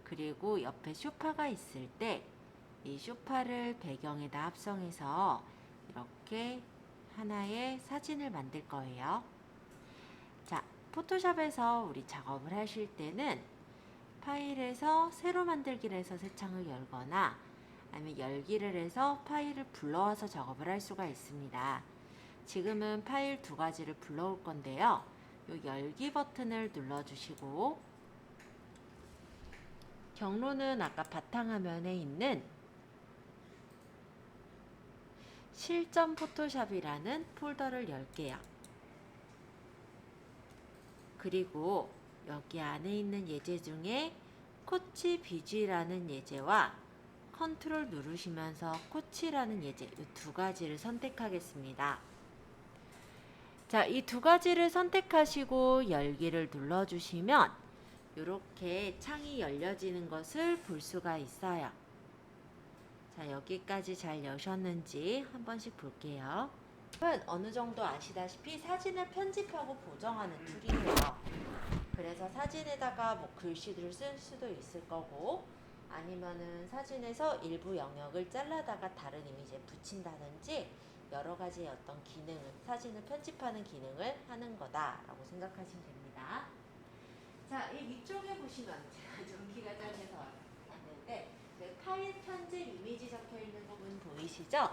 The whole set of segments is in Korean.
그리고 옆에 소파가 있을 때 이 소파를 배경에다 합성해서 이렇게 하나의 사진을 만들 거예요. 자, 포토샵에서 우리 작업을 하실 때는 파일에서 새로 만들기를 해서 새 창을 열거나 아니면 열기를 해서 파일을 불러와서 작업을 할 수가 있습니다. 지금은 파일 두 가지를 불러올 건데요. 요 열기 버튼을 눌러주시고 경로는 아까 바탕화면에 있는 실전 포토샵이라는 폴더를 열게요. 그리고 여기 안에 있는 예제 중에 코치 비주라는 예제와 컨트롤 누르시면서 코치라는 예제 이 두 가지를 선택하겠습니다. 자, 이 두 가지를 선택하시고 열기를 눌러주시면 이렇게 창이 열려지는 것을 볼 수가 있어요. 자, 여기까지 잘 여셨는지 한 번씩 볼게요. 어느 정도 아시다시피 사진을 편집하고 보정하는 툴이에요. 그래서 사진에다가 뭐 글씨를 쓸 수도 있을 거고 아니면은 사진에서 일부 영역을 잘라다가 다른 이미지에 붙인다든지 여러 가지의 어떤 기능을 사진을 편집하는 기능을 하는 거다라고 생각하시면 됩니다. 자, 이 위쪽에 보시면 제가 전기가 짧아서 왔는데 파일 편집 이미지 적혀 있는 부분 보이시죠?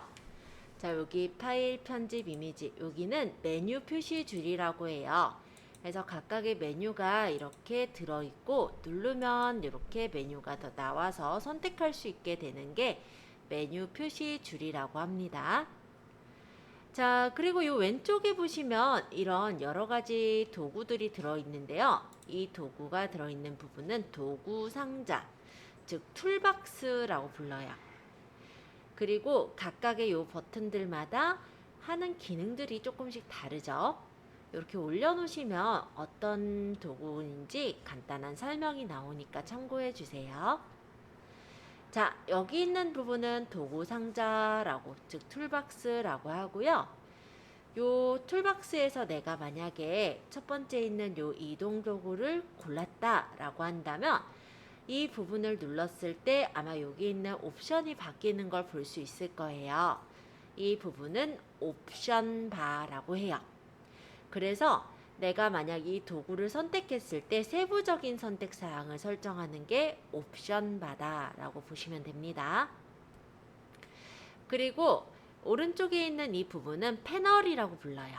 자, 여기 파일 편집 이미지 여기는 메뉴 표시 줄이라고 해요. 그래서 각각의 메뉴가 이렇게 들어있고 누르면 이렇게 메뉴가 더 나와서 선택할 수 있게 되는 게 메뉴 표시 줄이라고 합니다. 자, 그리고 이 왼쪽에 보시면 이런 여러 가지 도구들이 들어있는데요. 이 도구가 들어있는 부분은 도구 상자, 즉 툴박스라고 불러요. 그리고 각각의 이 버튼들마다 하는 기능들이 조금씩 다르죠. 이렇게 올려놓으시면 어떤 도구인지 간단한 설명이 나오니까 참고해 주세요. 자, 여기 있는 부분은 도구 상자라고, 즉 툴박스라고 하고요. 요 툴박스에서 내가 만약에 첫 번째 있는 요 이동 도구를 골랐다라고 한다면 이 부분을 눌렀을 때 아마 여기 있는 옵션이 바뀌는 걸 볼 수 있을 거예요. 이 부분은 옵션 바라고 해요. 그래서 내가 만약 이 도구를 선택했을 때 세부적인 선택 사항을 설정하는 게 옵션 바다라고 보시면 됩니다. 그리고 오른쪽에 있는 이 부분은 패널이라고 불러요.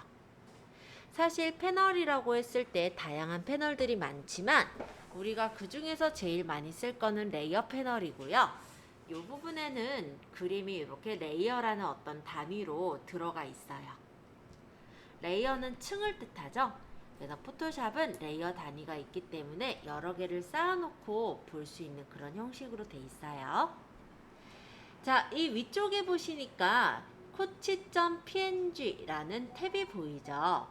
사실 패널이라고 했을 때 다양한 패널들이 많지만 우리가 그 중에서 제일 많이 쓸 거는 레이어 패널이고요. 이 부분에는 그림이 이렇게 레이어라는 어떤 단위로 들어가 있어요. 레이어는 층을 뜻하죠. 그래서 포토샵은 레이어 단위가 있기 때문에 여러 개를 쌓아놓고 볼 수 있는 그런 형식으로 돼 있어요. 자, 이 위쪽에 보시니까 코치.png라는 탭이 보이죠.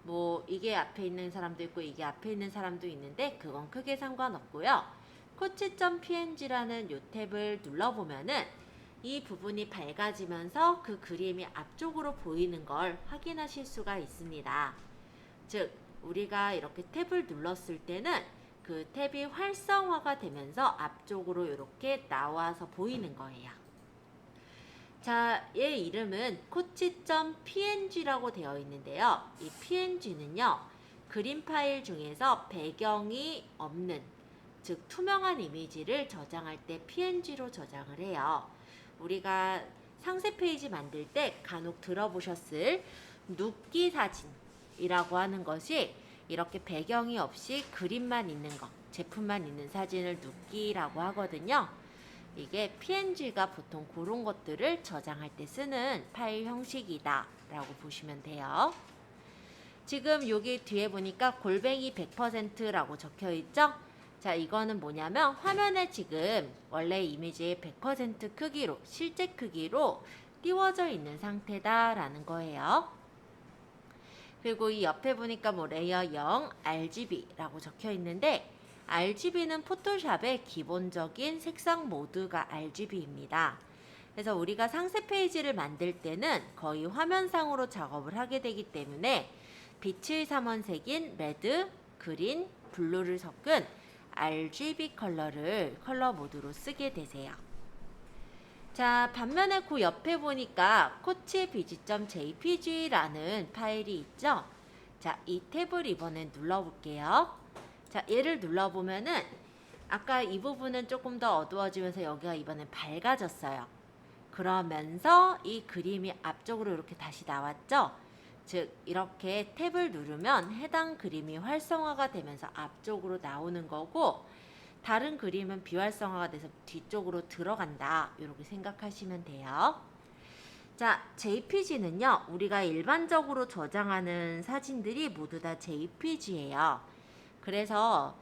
뭐 이게 앞에 있는 사람도 있고 이게 앞에 있는 사람도 있는데 그건 크게 상관없고요. 코치.png라는 이 탭을 눌러보면은 이 부분이 밝아지면서 그 그림이 앞쪽으로 보이는 걸 확인하실 수가 있습니다. 즉 우리가 이렇게 탭을 눌렀을 때는 그 탭이 활성화가 되면서 앞쪽으로 이렇게 나와서 보이는 거예요. 자, 얘 이름은 코치.png라고 되어 있는데요. 이 png는요, 그림 파일 중에서 배경이 없는, 즉 투명한 이미지를 저장할 때 png로 저장을 해요. 우리가 상세 페이지 만들 때 간혹 들어보셨을 눕기 사진이라고 하는 것이 이렇게 배경이 없이 그림만 있는 것, 제품만 있는 사진을 눕기라고 하거든요. 이게 PNG가 보통 그런 것들을 저장할 때 쓰는 파일 형식이다 라고 보시면 돼요. 지금 여기 뒤에 보니까 골뱅이 100%라고 적혀 있죠? 자, 이거는 뭐냐면 화면에 지금 원래 이미지의 100% 크기로, 실제 크기로 띄워져 있는 상태다 라는 거예요. 그리고 이 옆에 보니까 뭐 레이어 0, RGB라고 적혀 있는데 RGB는 포토샵의 기본적인 색상 모드가 RGB입니다. 그래서 우리가 상세 페이지를 만들 때는 거의 화면상으로 작업을 하게 되기 때문에 빛의 삼원색인 레드, 그린, 블루를 섞은 RGB 컬러를 컬러 모드로 쓰게 되세요. 자, 반면에 그 옆에 보니까 coachbg.jpg라는 파일이 있죠? 자, 이 탭을 이번엔 눌러볼게요. 자, 얘를 눌러보면은 아까 이 부분은 조금 더 어두워지면서 여기가 이번엔 밝아졌어요. 그러면서 이 그림이 앞쪽으로 이렇게 다시 나왔죠? 즉 이렇게 탭을 누르면 해당 그림이 활성화가 되면서 앞쪽으로 나오는 거고, 다른 그림은 비활성화가 돼서 뒤쪽으로 들어간다, 이렇게 생각하시면 돼요. 자, JPG는요, 우리가 일반적으로 저장하는 사진들이 모두 다 JPG예요. 그래서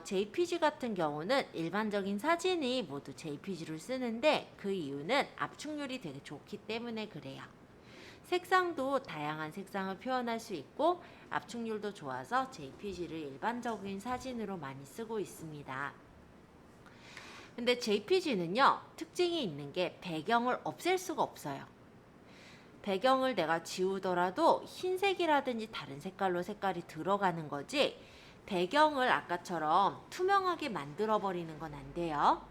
JPG 같은 경우는 일반적인 사진이 모두 JPG를 쓰는데, 그 이유는 압축률이 되게 좋기 때문에 그래요. 색상도 다양한 색상을 표현할 수 있고 압축률도 좋아서 JPG를 일반적인 사진으로 많이 쓰고 있습니다. 근데 JPG는요, 특징이 있는 게 배경을 없앨 수가 없어요. 배경을 내가 지우더라도 흰색이라든지 다른 색깔로 색깔이 들어가는 거지, 배경을 아까처럼 투명하게 만들어 버리는 건 안 돼요.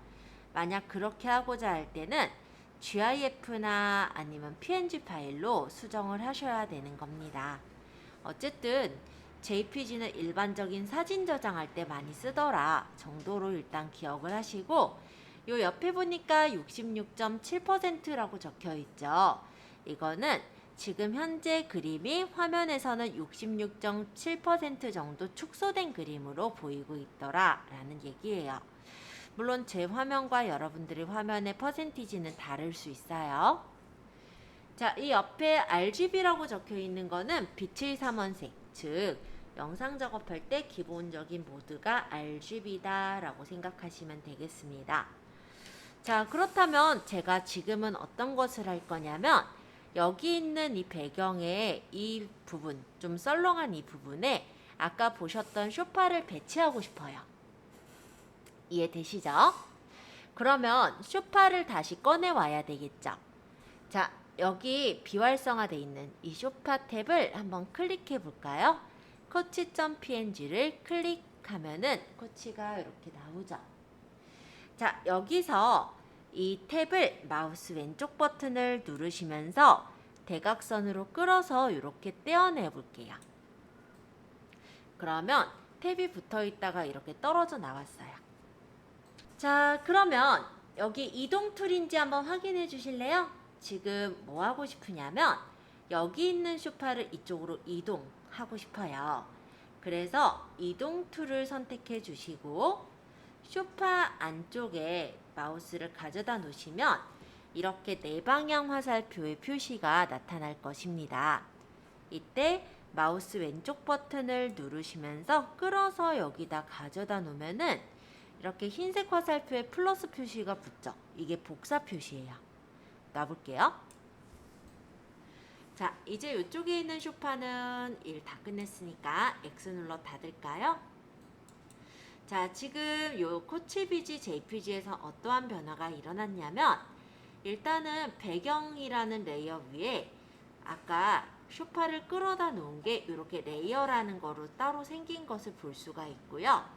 만약 그렇게 하고자 할 때는 GIF나 아니면 PNG 파일로 수정을 하셔야 되는 겁니다. 어쨌든 JPG는 일반적인 사진 저장할 때 많이 쓰더라 정도로 일단 기억을 하시고, 요 옆에 보니까 66.7%라고 적혀 있죠. 이거는 지금 현재 그림이 화면에서는 66.7% 정도 축소된 그림으로 보이고 있더라 라는 얘기예요. 물론 제 화면과 여러분들의 화면의 퍼센티지는 다를 수 있어요. 자, 이 옆에 RGB라고 적혀 있는 거는 빛의 삼원색, 즉 영상 작업할 때 기본적인 모드가 RGB다 라고 생각하시면 되겠습니다. 자, 그렇다면 제가 지금은 어떤 것을 할 거냐면, 여기 있는 이 배경의 이 부분, 좀 썰렁한 이 부분에 아까 보셨던 쇼파를 배치하고 싶어요. 이해되시죠? 그러면 쇼파를 다시 꺼내 와야 되겠죠. 자, 여기 비활성화되어 있는 이 쇼파 탭을 한번 클릭해 볼까요? coach.png를 클릭하면은 coach가 이렇게 나오죠. 자, 여기서 이 탭을 마우스 왼쪽 버튼을 누르시면서 대각선으로 끌어서 이렇게 떼어내 볼게요. 그러면 탭이 붙어 있다가 이렇게 떨어져 나왔어요. 자, 그러면 여기 이동 툴인지 한번 확인해 주실래요? 지금 뭐 하고 싶으냐면 여기 있는 소파를 이쪽으로 이동하고 싶어요. 그래서 이동 툴을 선택해 주시고 소파 안쪽에 마우스를 가져다 놓으시면 이렇게 네 방향 화살표의 표시가 나타날 것입니다. 이때 마우스 왼쪽 버튼을 누르시면서 끌어서 여기다 가져다 놓으면은 이렇게 흰색 화살표에 플러스 표시가 붙죠. 이게 복사 표시예요. 놔볼게요. 자, 이제 이쪽에 있는 소파는 일 다 끝냈으니까 X 눌러 닫을까요? 자, 지금 요 코치비지 JPG에서 어떠한 변화가 일어났냐면, 일단은 배경이라는 레이어 위에 아까 소파를 끌어다 놓은 게 이렇게 레이어라는 거로 따로 생긴 것을 볼 수가 있고요.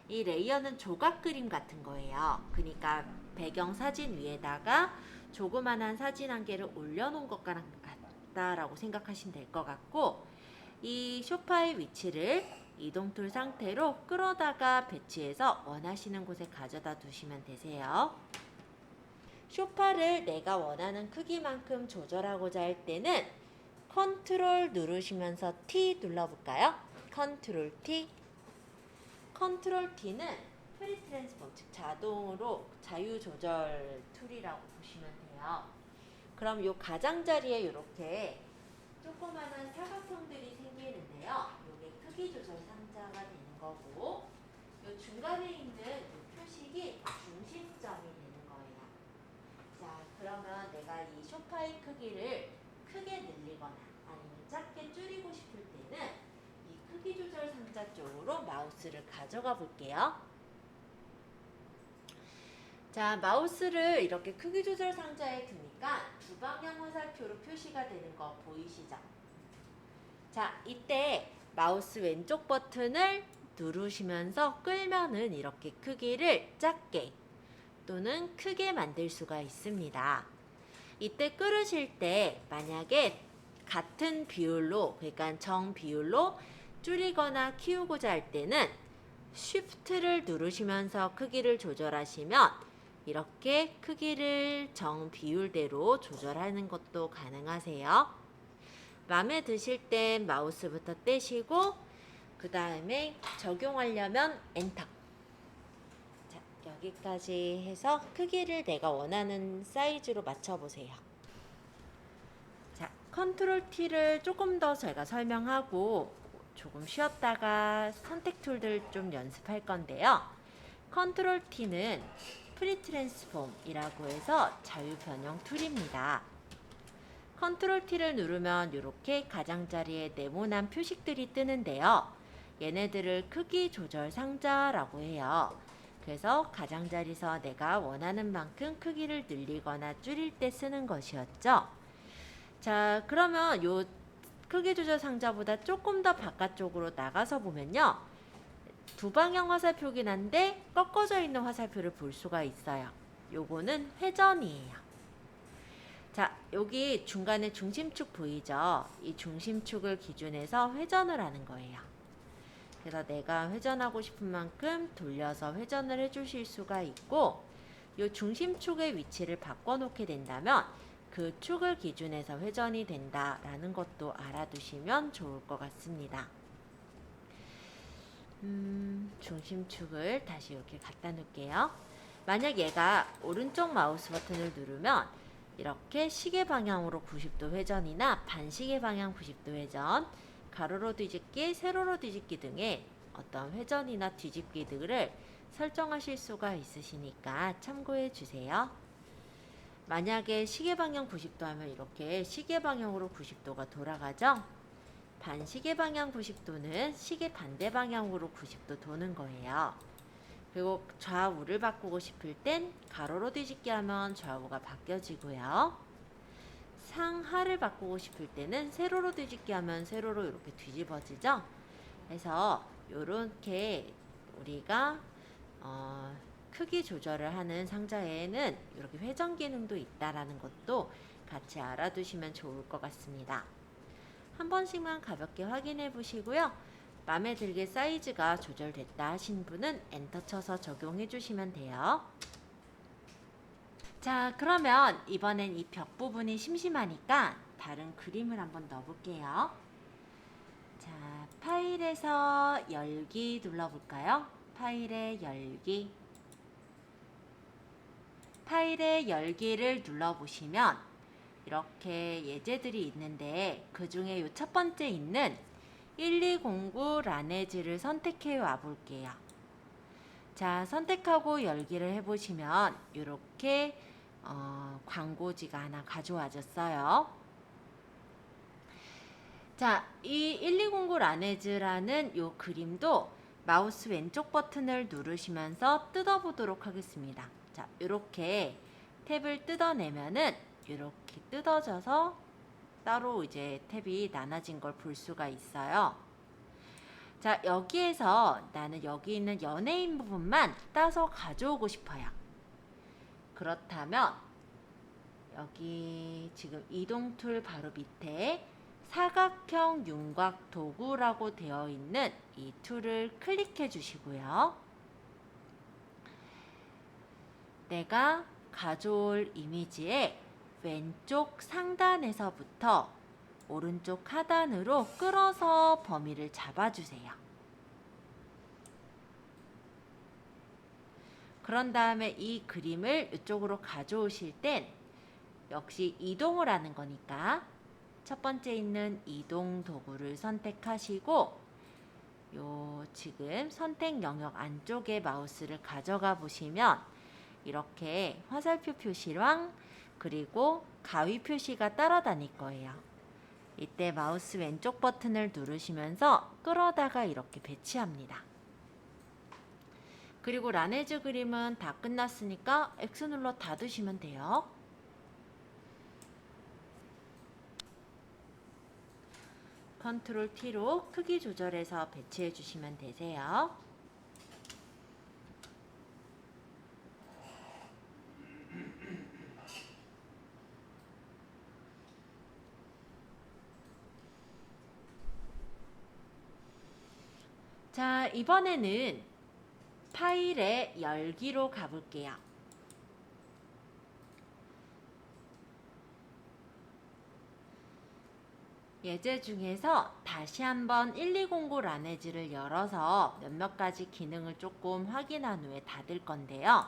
이 레이어는 조각 그림 같은 거예요. 그러니까 배경 사진 위에다가 조그만한 사진 한 개를 올려놓은 것 같다라고 생각하시면 될 것 같고, 이 소파의 위치를 이동 툴 상태로 끌어다가 배치해서 원하시는 곳에 가져다 두시면 되세요. 소파를 내가 원하는 크기만큼 조절하고자 할 때는 컨트롤 누르시면서 T 눌러볼까요? 컨트롤 T. 컨트롤 T는 프리 트랜스폼, 즉 자동으로 자유 조절 툴이라고 보시면 돼요. 그럼 요 가장자리에 이렇게 조그마한 사각형들이 생기는데요. 이게 크기 조절 상자가 되는 거고, 요 중간에 있는 요 표식이 중심점이 되는 거예요. 자, 그러면 내가 이 소파의 크기를 크게 늘리거나 아니면 작게 줄이고 싶을 때는 이 크기 조절 상자 쪽으로 마우스를 가져가 볼게요. 자, 마우스를 이렇게 크기 조절 상자에 두니까 두 방향 화살표로 표시가 되는 거 보이시죠? 자, 이때 마우스 왼쪽 버튼을 누르시면서 끌면은 이렇게 크기를 작게 또는 크게 만들 수가 있습니다. 이때 끌으실 때 만약에 같은 비율로, 그러니까 정 비율로 줄이거나 키우고자 할 때는 Shift를 누르시면서 크기를 조절하시면 이렇게 크기를 정 비율대로 조절하는 것도 가능하세요. 마음에 드실 땐 마우스부터 떼시고 그 다음에 적용하려면 엔터. 자, 여기까지 해서 크기를 내가 원하는 사이즈로 맞춰보세요. 자, 컨트롤 T를 조금 더 제가 설명하고 조금 쉬었다가 선택 툴들 좀 연습할 건데요. 컨트롤 T는 프리 트랜스폼이라고 해서 자유 변형 툴입니다. 컨트롤 T를 누르면 이렇게 가장자리에 네모난 표식들이 뜨는데요. 얘네들을 크기 조절 상자라고 해요. 그래서 가장자리에서 내가 원하는 만큼 크기를 늘리거나 줄일 때 쓰는 것이었죠. 자, 그러면 요 크기 조절 상자보다 조금 더 바깥쪽으로 나가서 보면요. 두 방향 화살표긴 한데 꺾어져 있는 화살표를 볼 수가 있어요. 요거는 회전이에요. 자, 여기 중간에 중심축 보이죠? 이 중심축을 기준해서 회전을 하는 거예요. 그래서 내가 회전하고 싶은 만큼 돌려서 회전을 해주실 수가 있고, 이 중심축의 위치를 바꿔놓게 된다면 그 축을 기준해서 회전이 된다라는 것도 알아두시면 좋을 것 같습니다. 중심축을 다시 이렇게 갖다 놓을게요. 만약 얘가 오른쪽 마우스 버튼을 누르면 이렇게 시계 방향으로 90도 회전이나 반시계 방향 90도 회전, 가로로 뒤집기, 세로로 뒤집기 등의 어떤 회전이나 뒤집기 등을 설정하실 수가 있으시니까 참고해 주세요. 만약에 시계 방향 90도 하면 이렇게 시계 방향으로 90도가 돌아가죠. 반시계 방향 90도는 시계 반대 방향으로 90도 도는 거예요. 그리고 좌우를 바꾸고 싶을 땐 가로로 뒤집기 하면 좌우가 바뀌어지고요. 상하를 바꾸고 싶을 때는 세로로 뒤집기 하면 세로로 이렇게 뒤집어지죠. 그래서 이렇게 우리가 크기 조절을 하는 상자에는 이렇게 회전 기능도 있다라는 것도 같이 알아두시면 좋을 것 같습니다. 한 번씩만 가볍게 확인해 보시고요. 마음에 들게 사이즈가 조절됐다 하신 분은 엔터 쳐서 적용해 주시면 돼요. 자, 그러면 이번엔 이 벽 부분이 심심하니까 다른 그림을 한번 넣어볼게요. 자, 파일에서 열기 눌러볼까요? 파일에 열기. 파일에 열기를 눌러보시면 이렇게 예제들이 있는데 그 중에 이 첫 번째 있는 1209 라네즈를 선택해 와 볼게요. 자, 선택하고 열기를 해보시면 이렇게 광고지가 하나 가져와졌어요. 자, 이 1209 라네즈라는 이 그림도 마우스 왼쪽 버튼을 누르시면서 뜯어보도록 하겠습니다. 자, 이렇게 탭을 뜯어내면은 이렇게 뜯어져서 따로 이제 탭이 나눠진 걸 볼 수가 있어요. 자, 여기에서 나는 여기 있는 연예인 부분만 따서 가져오고 싶어요. 그렇다면 여기 지금 이동 툴 바로 밑에 사각형 윤곽 도구라고 되어 있는 이 툴을 클릭해 주시고요. 내가 가져올 이미지의 왼쪽 상단에서부터 오른쪽 하단으로 끌어서 범위를 잡아주세요. 그런 다음에 이 그림을 이쪽으로 가져오실 땐 역시 이동을 하는 거니까 첫 번째 있는 이동 도구를 선택하시고 요 지금 선택 영역 안쪽에 마우스를 가져가 보시면 이렇게 화살표 표시랑 그리고 가위 표시가 따라다닐 거예요. 이때 마우스 왼쪽 버튼을 누르시면서 끌어다가 이렇게 배치합니다. 그리고 라네즈 그림은 다 끝났으니까 X 눌러 닫으시면 돼요. 컨트롤 T로 크기 조절해서 배치해 주시면 되세요. 자, 이번에는 파일의 열기로 가볼게요. 예제 중에서 다시 한번 1209 라네즈를 열어서 몇몇 가지 기능을 조금 확인한 후에 닫을 건데요.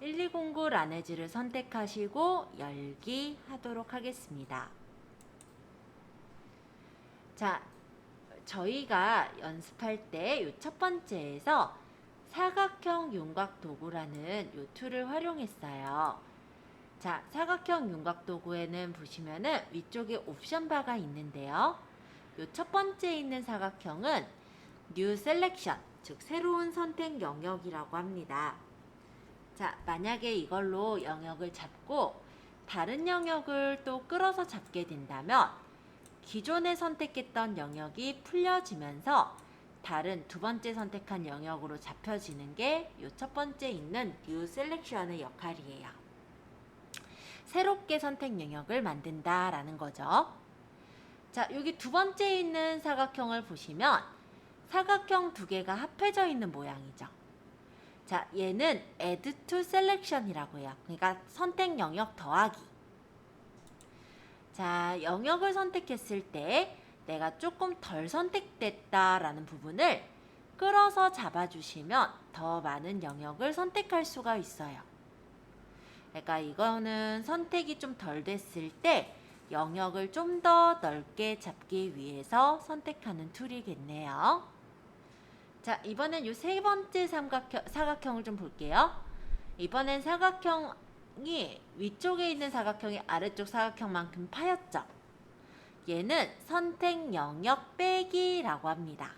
1209 라네즈를 선택하시고 열기 하도록 하겠습니다. 자, 저희가 연습할 때 이 첫 번째에서 사각형 윤곽 도구라는 이 툴을 활용했어요. 자, 사각형 윤곽 도구에는 보시면은 위쪽에 옵션 바가 있는데요. 이 첫 번째 있는 사각형은 New Selection, 즉 새로운 선택 영역이라고 합니다. 자, 만약에 이걸로 영역을 잡고 다른 영역을 또 끌어서 잡게 된다면 기존에 선택했던 영역이 풀려지면서 다른 두 번째 선택한 영역으로 잡혀지는 게 이 첫 번째 있는 New Selection의 역할이에요. 새롭게 선택 영역을 만든다라는 거죠. 자, 여기 두 번째 있는 사각형을 보시면 사각형 두 개가 합해져 있는 모양이죠. 자, 얘는 Add to Selection이라고 해요. 그러니까 선택 영역 더하기. 자, 영역을 선택했을 때 내가 조금 덜 선택됐다라는 부분을 끌어서 잡아주시면 더 많은 영역을 선택할 수가 있어요. 그러니까 이거는 선택이 좀 덜 됐을 때 영역을 좀 더 넓게 잡기 위해서 선택하는 툴이겠네요. 자, 이번엔 이 세 번째 사각형을 좀 볼게요. 이번엔 사각형이 위쪽에 있는 사각형이 아래쪽 사각형만큼 파였죠. 얘는 선택 영역 빼기라고 합니다.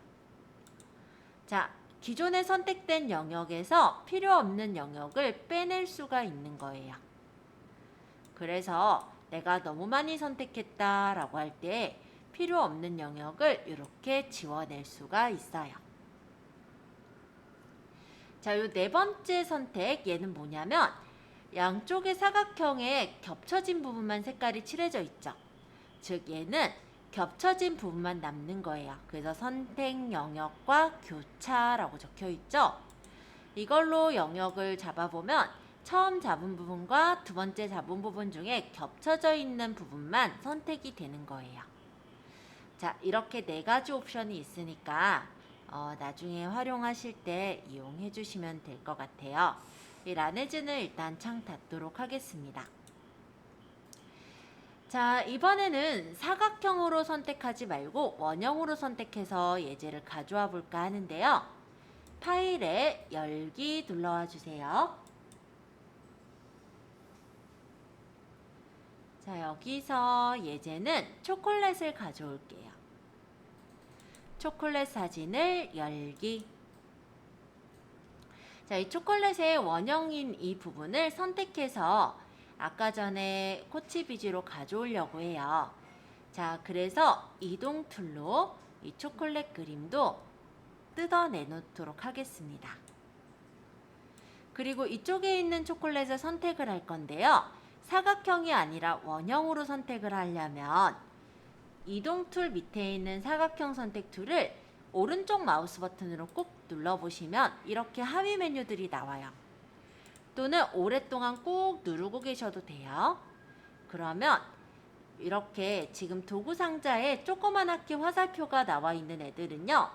자, 기존에 선택된 영역에서 필요 없는 영역을 빼낼 수가 있는 거예요. 그래서 내가 너무 많이 선택했다라고 할 때 필요 없는 영역을 이렇게 지워낼 수가 있어요. 자, 요 네 번째 선택, 얘는 뭐냐면 양쪽의 사각형에 겹쳐진 부분만 색깔이 칠해져 있죠. 즉 얘는 겹쳐진 부분만 남는 거예요. 그래서 선택 영역과 교차라고 적혀 있죠. 이걸로 영역을 잡아보면 처음 잡은 부분과 두 번째 잡은 부분 중에 겹쳐져 있는 부분만 선택이 되는 거예요. 자, 이렇게 네 가지 옵션이 있으니까 나중에 활용하실 때 이용해 주시면 될 것 같아요. 이 라네즈는 일단 창 닫도록 하겠습니다. 자, 이번에는 사각형으로 선택하지 말고 원형으로 선택해서 예제를 가져와 볼까 하는데요. 파일에 열기 눌러와 주세요. 자, 여기서 예제는 초콜릿을 가져올게요. 초콜릿 사진을 열기. 자, 이 초콜릿의 원형인 이 부분을 선택해서 아까 전에 코치비지로 가져오려고 해요. 자, 그래서 이동 툴로 이 초콜릿 그림도 뜯어내놓도록 하겠습니다. 그리고 이쪽에 있는 초콜릿을 선택을 할 건데요. 사각형이 아니라 원형으로 선택을 하려면 이동 툴 밑에 있는 사각형 선택 툴을 오른쪽 마우스 버튼으로 꾹 눌러보시면 이렇게 하위 메뉴들이 나와요. 또는 오랫동안 꾹 누르고 계셔도 돼요. 그러면 이렇게 지금 도구 상자에 조그만하게 화살표가 나와 있는 애들은요.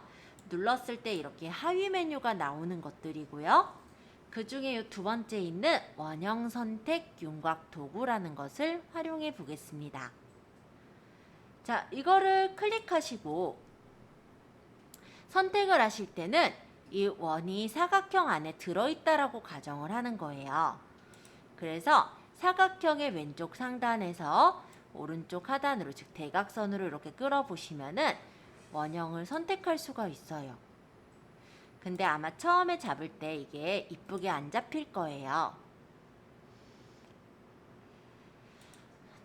눌렀을 때 이렇게 하위 메뉴가 나오는 것들이고요. 그 중에 이 두 번째 있는 원형 선택 윤곽 도구라는 것을 활용해 보겠습니다. 자, 이거를 클릭하시고 선택을 하실 때는 이 원이 사각형 안에 들어있다라고 가정을 하는 거예요. 그래서 사각형의 왼쪽 상단에서 오른쪽 하단으로, 즉 대각선으로 이렇게 끌어보시면은 원형을 선택할 수가 있어요. 근데 아마 처음에 잡을 때 이게 이쁘게 안 잡힐 거예요.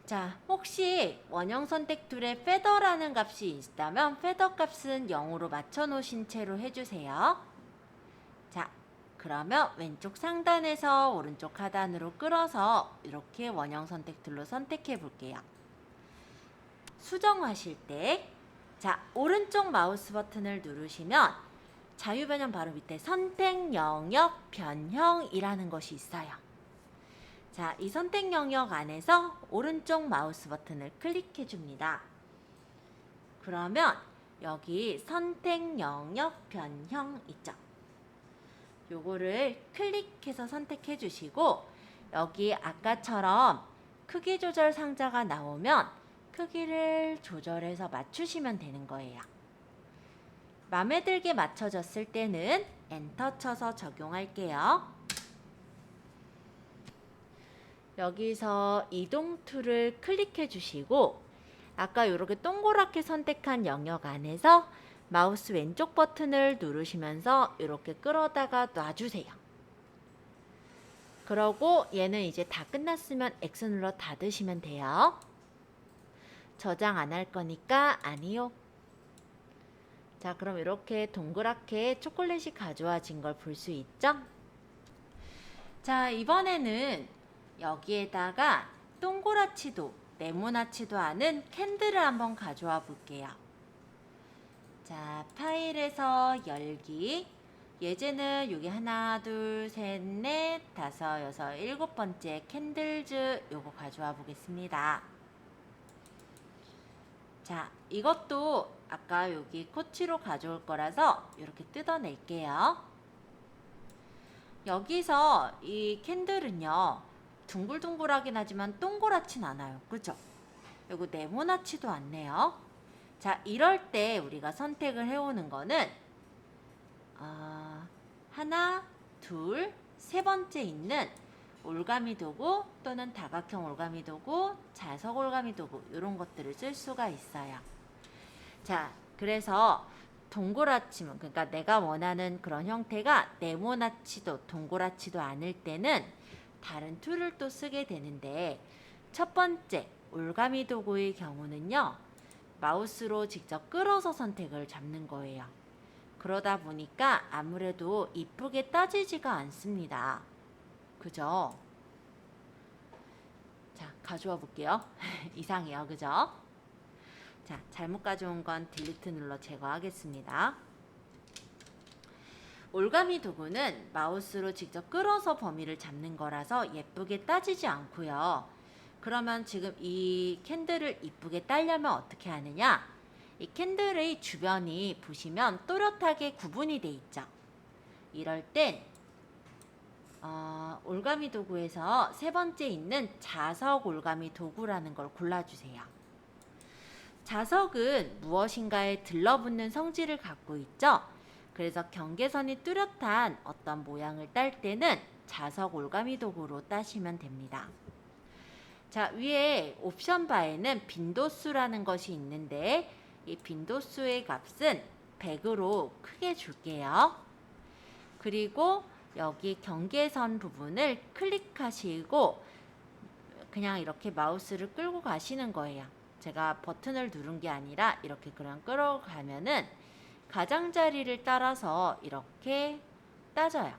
자, 혹시 원형 선택 툴에 feather라는 값이 있다면 feather 값은 0으로 맞춰 놓으신 채로 해주세요. 자, 그러면 왼쪽 상단에서 오른쪽 하단으로 끌어서 이렇게 원형 선택 툴로 선택해 볼게요. 수정하실 때, 자, 오른쪽 마우스 버튼을 누르시면 자유 변형 바로 밑에 선택 영역 변형이라는 것이 있어요. 자, 이 선택 영역 안에서 오른쪽 마우스 버튼을 클릭해 줍니다. 그러면 여기 선택 영역 변형 있죠? 요거를 클릭해서 선택해 주시고 여기 아까처럼 크기 조절 상자가 나오면 크기를 조절해서 맞추시면 되는 거예요. 마음에 들게 맞춰졌을 때는 엔터 쳐서 적용할게요. 여기서 이동 툴을 클릭해 주시고 아까 이렇게 동그랗게 선택한 영역 안에서 마우스 왼쪽 버튼을 누르시면서 이렇게 끌어다가 놔주세요. 그러고 얘는 이제 다 끝났으면 X 눌러 닫으시면 돼요. 저장 안 할 거니까 아니요. 자, 그럼 이렇게 동그랗게 초콜릿이 가져와진 걸 볼 수 있죠? 자, 이번에는 여기에다가 동그랗지도 네모나지도 않은 캔들을 한번 가져와 볼게요. 자, 파일에서 열기. 예제는 여기 하나, 둘, 셋, 넷, 다섯, 여섯, 일곱 번째 캔들즈 요거 가져와 보겠습니다. 자, 이것도 아까 여기 코치로 가져올 거라서 이렇게 뜯어낼게요. 여기서 이 캔들은요, 둥글둥글하긴 하지만 동그랗진 않아요. 그죠? 그리고 네모나지도 않네요. 자, 이럴 때 우리가 선택을 해오는 거는 하나, 둘, 세 번째 있는 올가미 도구 또는 다각형 올가미 도구, 자석 올가미 도구 이런 것들을 쓸 수가 있어요. 자, 그래서 동그랗지만 그러니까 내가 원하는 그런 형태가 네모나지도 동그랗지도 않을 때는 다른 툴을 또 쓰게 되는데 첫 번째 올가미 도구의 경우는요. 마우스로 직접 끌어서 선택을 잡는 거예요. 그러다 보니까 아무래도 이쁘게 따지지가 않습니다. 그죠? 자, 가져와 볼게요. 이상해요. 그죠? 자, 잘못 가져온 건 딜리트 눌러 제거하겠습니다. 올가미 도구는 마우스로 직접 끌어서 범위를 잡는 거라서 예쁘게 따지지 않고요. 그러면 지금 이 캔들을 이쁘게 따려면 어떻게 하느냐? 이 캔들의 주변이 보시면 또렷하게 구분이 돼 있죠. 이럴 땐 올가미 도구에서 세 번째 있는 자석 올가미 도구라는 걸 골라주세요. 자석은 무엇인가에 들러붙는 성질을 갖고 있죠. 그래서 경계선이 뚜렷한 어떤 모양을 딸 때는 자석 올가미 도구로 따시면 됩니다. 자, 위에 옵션 바에는 빈도수라는 것이 있는데 이 빈도수의 값은 100으로 크게 줄게요. 그리고 여기 경계선 부분을 클릭하시고 그냥 이렇게 마우스를 끌고 가시는 거예요. 제가 버튼을 누른 게 아니라 이렇게 그냥 끌어가면은 가장자리를 따라서 이렇게 따져요.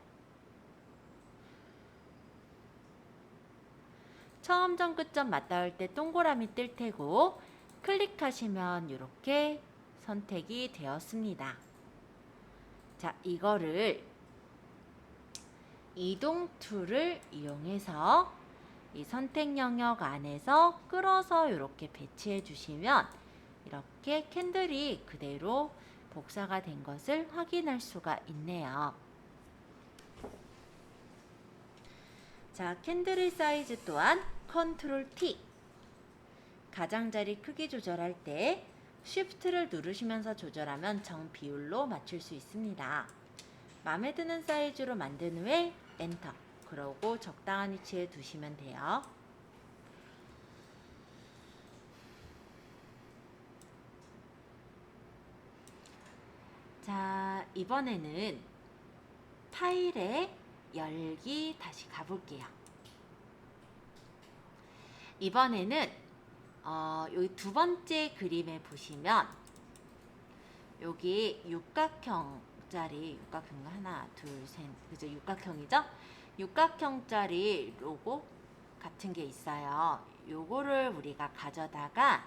처음점 끝점 맞닿을 때 동그라미 뜰 테고 클릭하시면 이렇게 선택이 되었습니다. 자, 이거를 이동 툴을 이용해서 이 선택 영역 안에서 끌어서 이렇게 배치해 주시면 이렇게 캔들이 그대로 복사가 된 것을 확인할 수가 있네요. 자, 캔들의 사이즈 또한 컨트롤 T. 가장자리 크기 조절할 때 쉬프트를 누르시면서 조절하면 정 비율로 맞출 수 있습니다. 마음에 드는 사이즈로 만든 후에 엔터. 그러고 적당한 위치에 두시면 돼요. 자, 이번에는 파일에 열기 다시 가볼게요. 이번에는 여기 두 번째 그림에 보시면 여기 육각형짜리, 육각형 하나, 둘, 셋, 그죠? 육각형이죠? 육각형짜리 로고 같은 게 있어요. 요거를 우리가 가져다가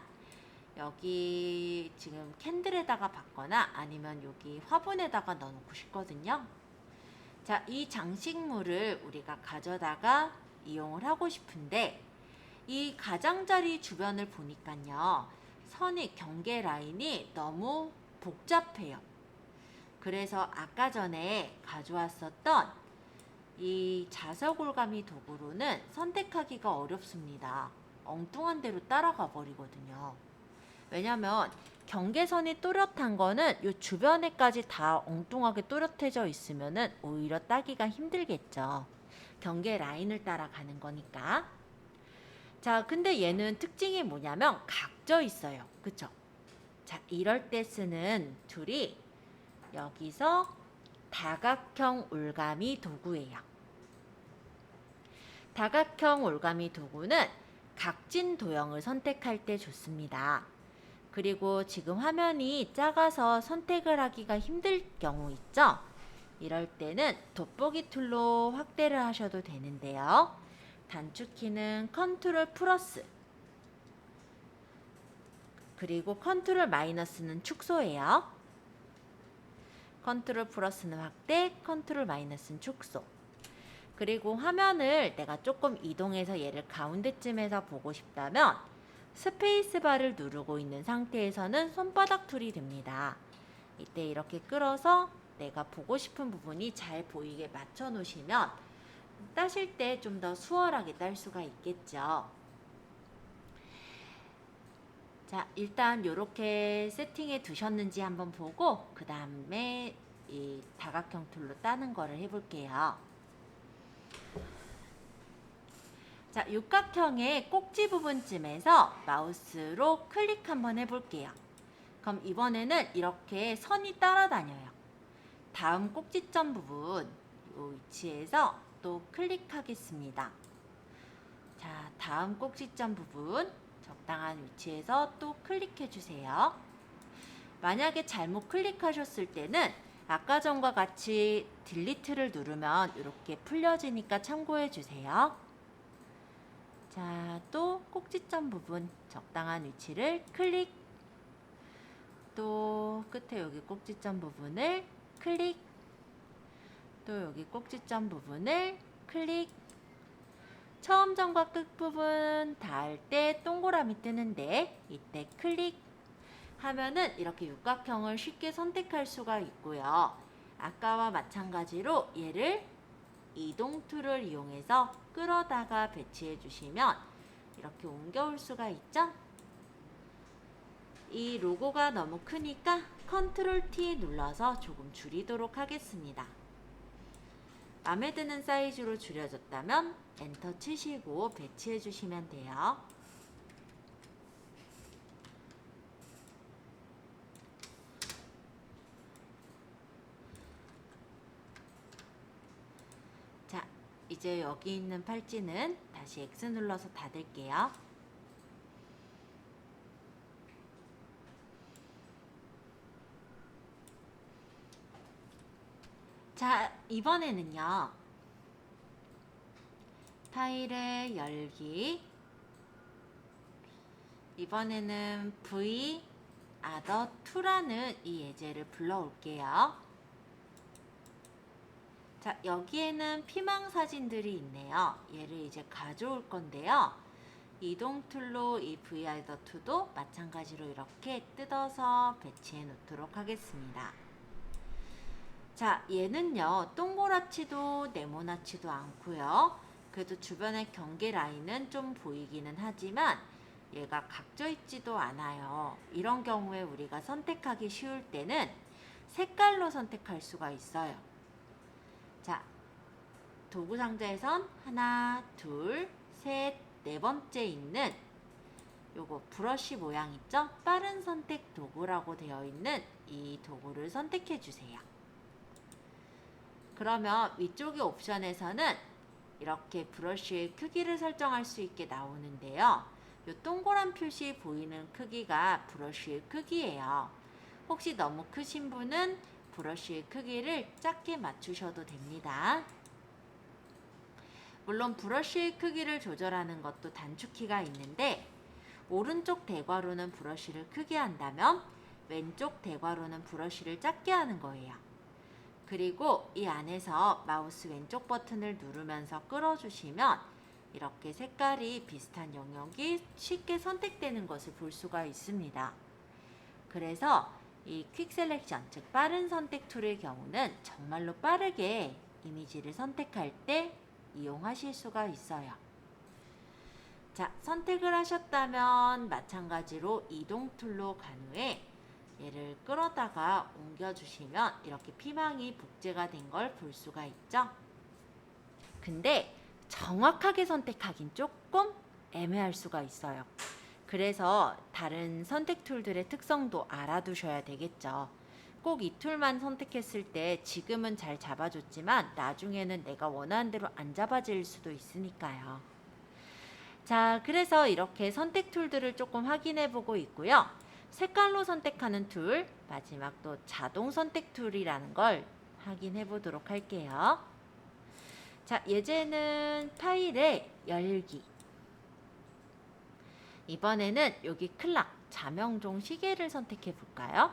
여기 지금 캔들에다가 받거나 아니면 여기 화분에다가 넣어놓고 싶거든요. 자, 이 장식물을 우리가 가져다가 이용을 하고 싶은데 이 가장자리 주변을 보니까요, 선이 경계 라인이 너무 복잡해요. 그래서 아까 전에 가져왔었던 이 자석올가미 도구로는 선택하기가 어렵습니다. 엉뚱한 대로 따라가 버리거든요. 왜냐면 경계선이 또렷한 거는 이 주변에까지 다 엉뚱하게 또렷해져 있으면은 오히려 따기가 힘들겠죠. 경계 라인을 따라가는 거니까. 자, 근데 얘는 특징이 뭐냐면 각져 있어요. 그쵸? 자, 이럴 때 쓰는 툴이 여기서 다각형 올가미 도구예요. 다각형 올가미 도구는 각진 도형을 선택할 때 좋습니다. 그리고 지금 화면이 작아서 선택을 하기가 힘들 경우 있죠? 이럴 때는 돋보기 툴로 확대를 하셔도 되는데요. 단축키는 컨트롤 플러스, 그리고 컨트롤 마이너스는 축소예요. 컨트롤 플러스는 확대, 컨트롤 마이너스는 축소. 그리고 화면을 내가 조금 이동해서 얘를 가운데쯤에서 보고 싶다면 스페이스바를 누르고 있는 상태에서는 손바닥 툴이 됩니다. 이때 이렇게 끌어서 내가 보고 싶은 부분이 잘 보이게 맞춰 놓으시면 따실 때 좀 더 수월하게 딸 수가 있겠죠. 자, 일단 이렇게 세팅해 두셨는지 한번 보고 그 다음에 이 다각형 툴로 따는 거를 해볼게요. 자, 육각형의 꼭지 부분쯤에서 마우스로 클릭 한번 해볼게요. 그럼 이번에는 이렇게 선이 따라다녀요. 다음 꼭지점 부분 이 위치에서 또 클릭하겠습니다. 자, 다음 꼭지점 부분 적당한 위치에서 또 클릭해 주세요. 만약에 잘못 클릭하셨을 때는 아까 전과 같이 딜리트를 누르면 이렇게 풀려지니까 참고해 주세요. 자, 또 꼭지점 부분 적당한 위치를 클릭, 또 끝에 여기 꼭지점 부분을 클릭, 또 여기 꼭지점 부분을 클릭. 처음 점과 끝 부분 닿을 때 동그라미 뜨는데 이때 클릭 하면은 이렇게 육각형을 쉽게 선택할 수가 있고요. 아까와 마찬가지로 얘를 이동 툴을 이용해서 끌어다가 배치해 주시면 이렇게 옮겨올 수가 있죠. 이 로고가 너무 크니까 컨트롤 T 눌러서 조금 줄이도록 하겠습니다. 마음에 드는 사이즈로 줄여졌다면 엔터 치시고 배치해 주시면 돼요. 자, 이제 여기 있는 팔찌는 다시 X 눌러서 닫을게요. 자, 이번에는요. 파일의 열기, 이번에는 V Other 2라는 이 예제를 불러올게요. 자, 여기에는 피망 사진들이 있네요. 얘를 이제 가져올 건데요. 이동 툴로 이 V Other 2도 마찬가지로 이렇게 뜯어서 배치해 놓도록 하겠습니다. 자, 얘는요, 동그랗지도 네모나지도 않고요. 그래도 주변의 경계 라인은 좀 보이기는 하지만 얘가 각져 있지도 않아요. 이런 경우에 우리가 선택하기 쉬울 때는 색깔로 선택할 수가 있어요. 자, 도구 상자에선 하나, 둘, 셋, 네 번째 있는 요거 브러쉬 모양 있죠? 빠른 선택 도구라고 되어 있는 이 도구를 선택해 주세요. 그러면 위쪽의 옵션에서는 이렇게 브러쉬의 크기를 설정할 수 있게 나오는데요. 요 동그란 표시 보이는 크기가 브러쉬의 크기예요. 혹시 너무 크신 분은 브러쉬의 크기를 작게 맞추셔도 됩니다. 물론 브러쉬의 크기를 조절하는 것도 단축키가 있는데 오른쪽 대괄호는 브러쉬를 크게 한다면 왼쪽 대괄호는 브러쉬를 작게 하는 거예요. 그리고 이 안에서 마우스 왼쪽 버튼을 누르면서 끌어주시면 이렇게 색깔이 비슷한 영역이 쉽게 선택되는 것을 볼 수가 있습니다. 그래서 이 퀵 셀렉션, 즉 빠른 선택 툴의 경우는 정말로 빠르게 이미지를 선택할 때 이용하실 수가 있어요. 자, 선택을 하셨다면 마찬가지로 이동 툴로 간 후에 얘를 끌어다가 옮겨주시면 이렇게 피망이 복제가 된 걸 볼 수가 있죠. 근데 정확하게 선택하긴 조금 애매할 수가 있어요. 그래서 다른 선택 툴들의 특성도 알아두셔야 되겠죠. 꼭 이 툴만 선택했을 때 지금은 잘 잡아줬지만 나중에는 내가 원하는 대로 안 잡아질 수도 있으니까요. 자, 그래서 이렇게 선택 툴들을 조금 확인해 보고 있고요. 색깔로 선택하는 툴, 마지막 또 자동 선택 툴이라는 걸 확인해 보도록 할게요. 자, 예제는 파일의 열기. 이번에는 여기 클락, 자명종 시계를 선택해 볼까요?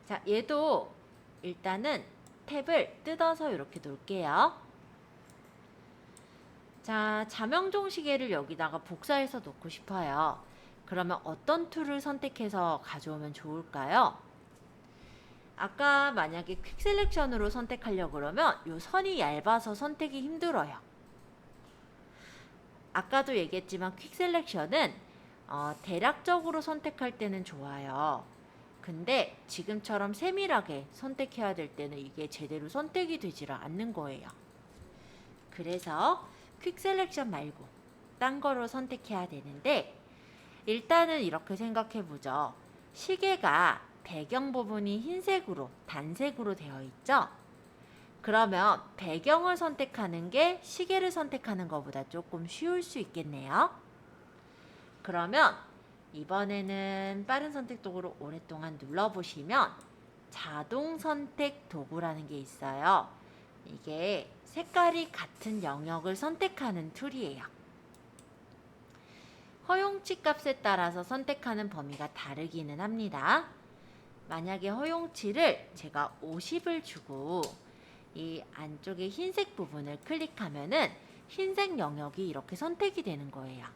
자, 얘도 일단은 탭을 뜯어서 이렇게 놓을게요. 자, 자명종 시계를 여기다가 복사해서 놓고 싶어요. 그러면 어떤 툴을 선택해서 가져오면 좋을까요? 아까 만약에 퀵 셀렉션으로 선택하려고 그러면 이 선이 얇아서 선택이 힘들어요. 아까도 얘기했지만 퀵 셀렉션은 대략적으로 선택할 때는 좋아요. 근데 지금처럼 세밀하게 선택해야 될 때는 이게 제대로 선택이 되질 않는 거예요. 그래서 퀵 셀렉션 말고 딴 거로 선택해야 되는데 일단은 이렇게 생각해 보죠. 시계가 배경 부분이 흰색으로 단색으로 되어 있죠. 그러면 배경을 선택하는 게 시계를 선택하는 것보다 조금 쉬울 수 있겠네요. 그러면 이번에는 빠른 선택 도구를 오랫동안 눌러보시면 자동 선택 도구라는 게 있어요. 이게 색깔이 같은 영역을 선택하는 툴이에요. 허용치 값에 따라서 선택하는 범위가 다르기는 합니다. 만약에 허용치를 제가 50을 주고 이 안쪽에 흰색 부분을 클릭하면은 흰색 영역이 이렇게 선택이 되는 거예요.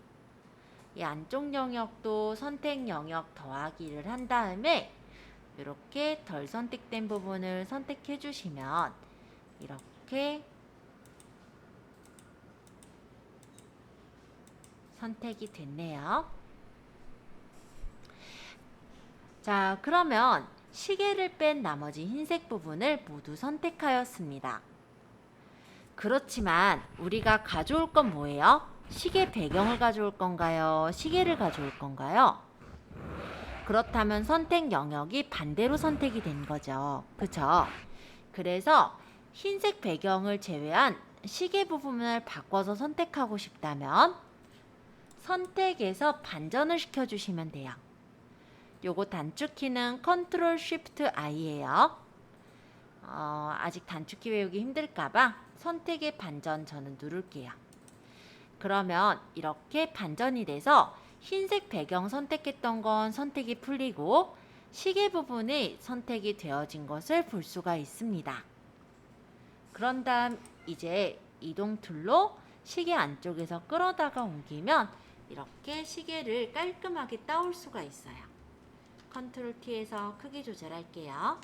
이 안쪽 영역도 선택 영역 더하기를 한 다음에 이렇게 덜 선택된 부분을 선택해 주시면 이렇게 선택이 됐네요. 자, 그러면 시계를 뺀 나머지 흰색 부분을 모두 선택하였습니다. 그렇지만 우리가 가져올 건 뭐예요? 시계 배경을 가져올 건가요? 시계를 가져올 건가요? 그렇다면 선택 영역이 반대로 선택이 된 거죠. 그쵸? 그래서 흰색 배경을 제외한 시계 부분을 바꿔서 선택하고 싶다면 선택에서 반전을 시켜주시면 돼요. 요거 단축키는 Ctrl Shift I예요. 아직 단축키 외우기 힘들까봐 선택의 반전 저는 누를게요. 그러면 이렇게 반전이 돼서 흰색 배경 선택했던 건 선택이 풀리고 시계 부분이 선택이 되어진 것을 볼 수가 있습니다. 그런 다음 이제 이동 툴로 시계 안쪽에서 끌어다가 옮기면 이렇게 시계를 깔끔하게 따올 수가 있어요. 컨트롤 T에서 크기 조절할게요.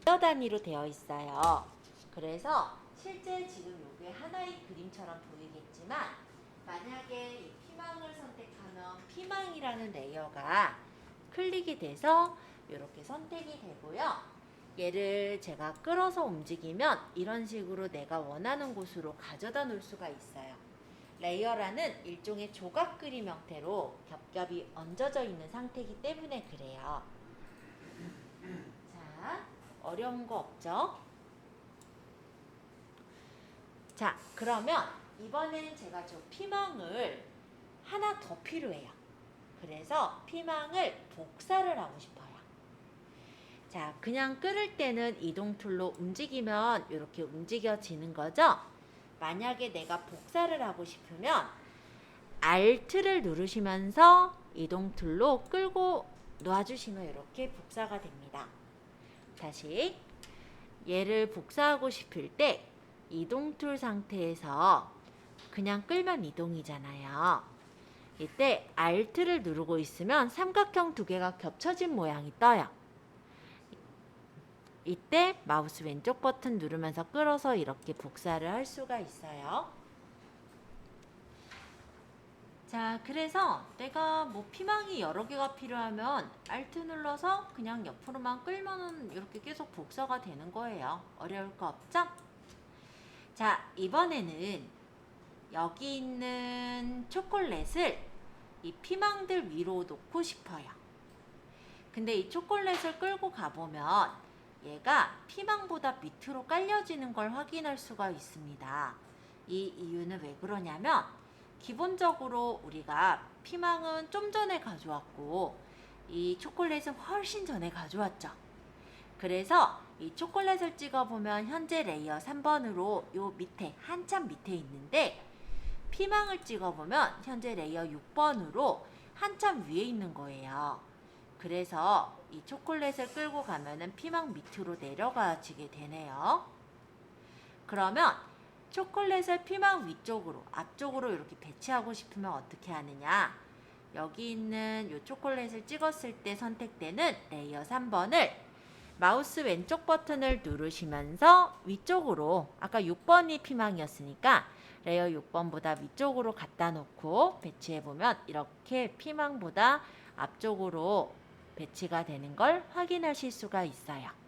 몇 단위로 되어 있어요. 그래서 실제 지금 이게 하나의 그림처럼 보이겠지만 만약에 이 피망을 선택하면 피망이라는 레이어가 클릭이 돼서 이렇게 선택이 되고요. 얘를 제가 끌어서 움직이면 이런 식으로 내가 원하는 곳으로 가져다 놓을 수가 있어요. 레이어라는 일종의 조각 그림 형태로 겹겹이 얹어져 있는 상태이기 때문에 그래요. 자, 어려운 거 없죠? 자, 그러면 이번에는 제가 저 피망을 하나 더 필요해요. 그래서 피망을 복사를 하고 싶어요. 자, 그냥 끓을 때는 이동 툴로 움직이면 이렇게 움직여지는 거죠? 만약에 내가 복사를 하고 싶으면 Alt를 누르시면서 이동 툴로 끌고 놔주시면 이렇게 복사가 됩니다. 다시 얘를 복사하고 싶을 때 이동 툴 상태에서 그냥 끌면 이동이잖아요. 이때 Alt를 누르고 있으면 삼각형 두 개가 겹쳐진 모양이 떠요. 이때 마우스 왼쪽 버튼 누르면서 끌어서 이렇게 복사를 할 수가 있어요. 자, 그래서 내가 뭐 피망이 여러 개가 필요하면 Alt 눌러서 그냥 옆으로만 끌면은 이렇게 계속 복사가 되는 거예요. 어려울 거 없죠? 자, 이번에는 여기 있는 초콜릿을 이 피망들 위로 놓고 싶어요. 근데 이 초콜릿을 끌고 가보면 얘가 피망보다 밑으로 깔려지는 걸 확인할 수가 있습니다. 이 이유는 왜 그러냐면 기본적으로 우리가 피망은 좀 전에 가져왔고 이 초콜릿은 훨씬 전에 가져왔죠. 그래서 이 초콜릿을 찍어보면 현재 레이어 3번으로 요 밑에 한참 밑에 있는데 피망을 찍어보면 현재 레이어 6번으로 한참 위에 있는 거예요. 그래서 이 초콜릿을 끌고 가면은 피망 밑으로 내려가지게 되네요. 그러면 초콜릿을 피망 위쪽으로, 앞쪽으로 이렇게 배치하고 싶으면 어떻게 하느냐? 여기 있는 이 초콜릿을 찍었을 때 선택되는 레이어 3번을 마우스 왼쪽 버튼을 누르시면서 위쪽으로, 아까 6번이 피망이었으니까 레이어 6번보다 위쪽으로 갖다 놓고 배치해보면 이렇게 피망보다 앞쪽으로 배치가 되는 걸 확인하실 수가 있어요.